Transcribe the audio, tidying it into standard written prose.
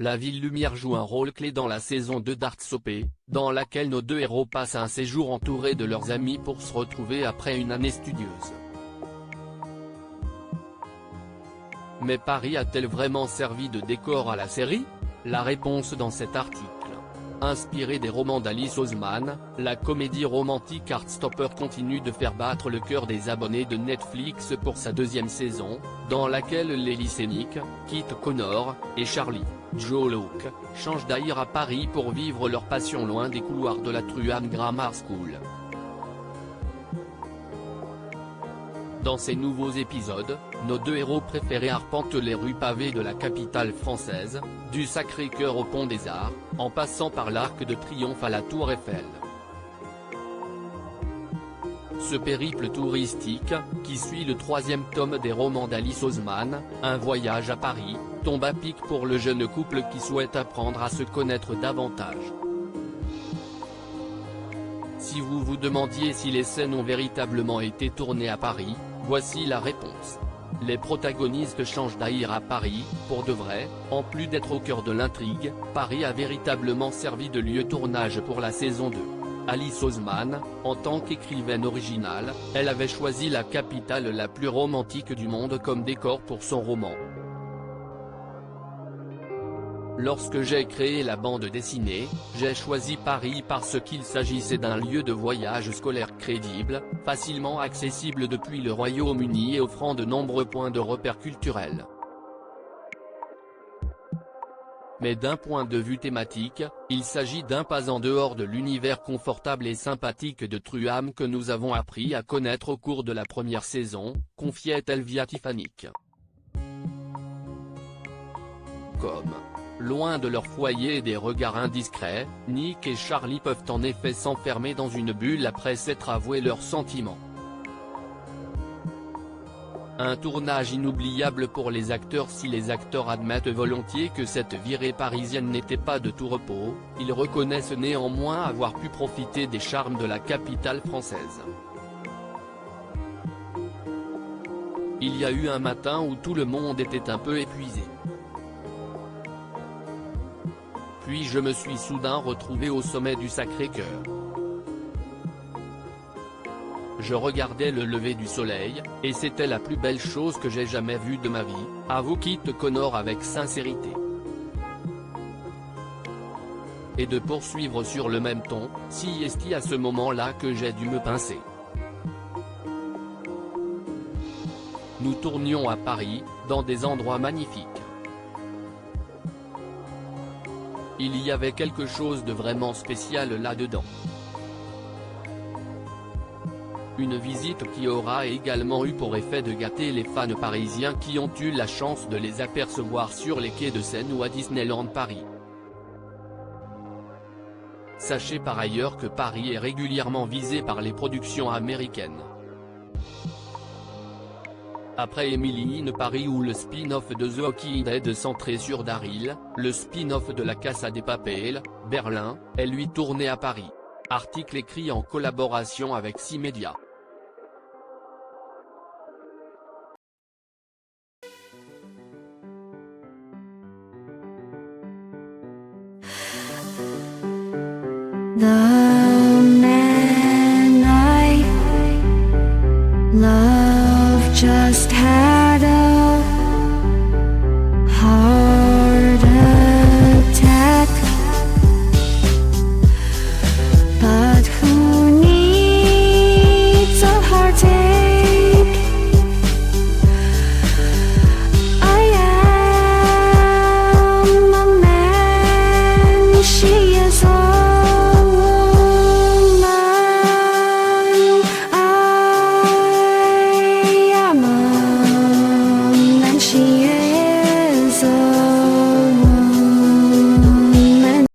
la ville lumière joue un rôle clé dans la saison 2 d'Art Soapé, dans laquelle nos deux héros passent un séjour entourés de leurs amis pour se retrouver après une année studieuse. Mais Paris a-t-elle vraiment servi de décor à la série? La réponse dans cet article. Inspirée des romans d'Alice Oseman, la comédie romantique Heartstopper continue de faire battre le cœur des abonnés de Netflix pour sa deuxième saison, dans laquelle les lycéniques, Kit Connor, et Charlie, Joe Locke, changent d'ailleurs à Paris pour vivre leur passion loin des couloirs de la Truham Grammar School. Dans ces nouveaux épisodes, nos deux héros préférés arpentent les rues pavées de la capitale française, du Sacré-Cœur au Pont des Arts, en passant par l'Arc de Triomphe à la Tour Eiffel. Ce périple touristique, qui suit le troisième tome des romans d'Alice Oseman, Un voyage à Paris, tombe à pic pour le jeune couple qui souhaite apprendre à se connaître davantage. Si vous vous demandiez si les scènes ont véritablement été tournées à Paris, voici la réponse. Les protagonistes changent d'ailleurs à Paris, pour de vrai, en plus d'être au cœur de l'intrigue, Paris a véritablement servi de lieu tournage pour la saison 2. Alice Oseman, en tant qu'écrivaine originale, elle avait choisi la capitale la plus romantique du monde comme décor pour son roman. Lorsque j'ai créé la bande dessinée, j'ai choisi Paris parce qu'il s'agissait d'un lieu de voyage scolaire crédible, facilement accessible depuis le Royaume-Uni et offrant de nombreux points de repère culturels. Mais d'un point de vue thématique, il s'agit d'un pas en dehors de l'univers confortable et sympathique de Truham que nous avons appris à connaître au cours de la première saison, confiait Elvia Tiffanic. Loin de leur foyer et des regards indiscrets, Nick et Charlie peuvent en effet s'enfermer dans une bulle après s'être avoué leurs sentiments. Un tournage inoubliable pour les acteurs. Si les acteurs admettent volontiers que cette virée parisienne n'était pas de tout repos, ils reconnaissent néanmoins avoir pu profiter des charmes de la capitale française. Il y a eu un matin où tout le monde était un peu épuisé. Puis je me suis soudain retrouvé au sommet du Sacré-Cœur. Je regardais le lever du soleil, et c'était la plus belle chose que j'ai jamais vue de ma vie, avoue Kit Connor avec sincérité. Et de poursuivre sur le même ton, si est-ce à ce moment-là que j'ai dû me pincer. Nous tournions à Paris, dans des endroits magnifiques. Il y avait quelque chose de vraiment spécial là-dedans. Une visite qui aura également eu pour effet de gâter les fans parisiens qui ont eu la chance de les apercevoir sur les quais de Seine ou à Disneyland Paris. Sachez par ailleurs que Paris est régulièrement visé par les productions américaines. Après Emily in Paris ou le spin-off de The Walking Dead centré sur Daryl, le spin-off de La Casa de Papel, Berlin, est lui tourné à Paris. Article écrit en collaboration avec 6 médias. The man I love just had